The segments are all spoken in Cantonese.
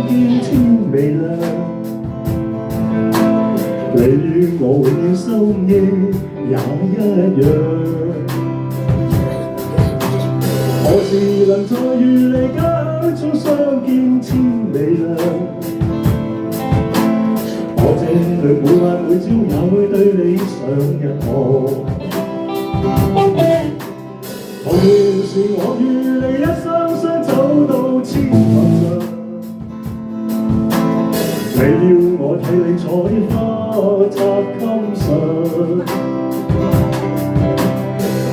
見天微亮，你與我永遠心意也一樣。何時能再與你間中相見天微亮？我這裏每晚每朝也會對你上一課。童年時我與你一雙雙走到千萬丈，你要我替你採花摘襟上。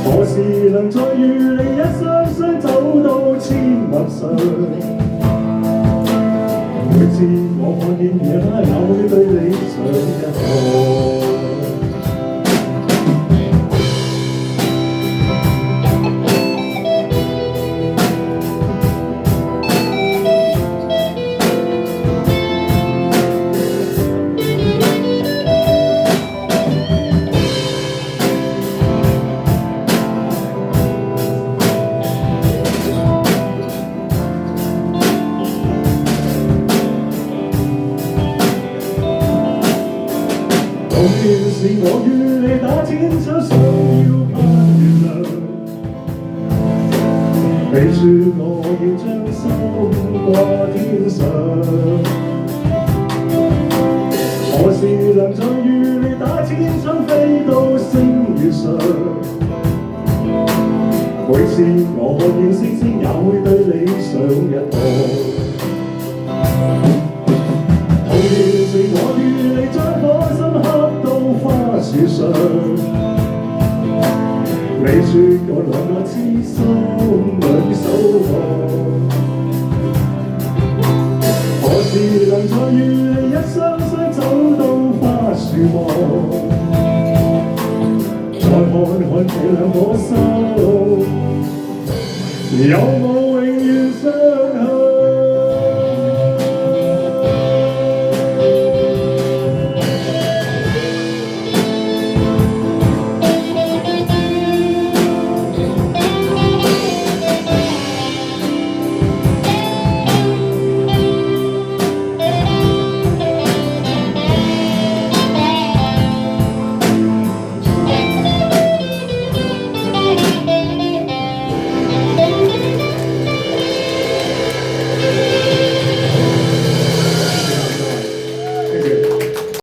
何時能再與你一雙雙走到千萬上？每次我看見野花也會對你上一課。童年時我與你打天槍，想要攀月亮。你說我要將心掛天上，何時能再與你打天槍飛到星月上？每次我看見星星，也會對你上一課。童年時我與你將火心刻到花樹上，你說我兩個痴心兩手望。何時能再與你一雙雙走到花樹望？再看看這兩顆心，有冇永遠相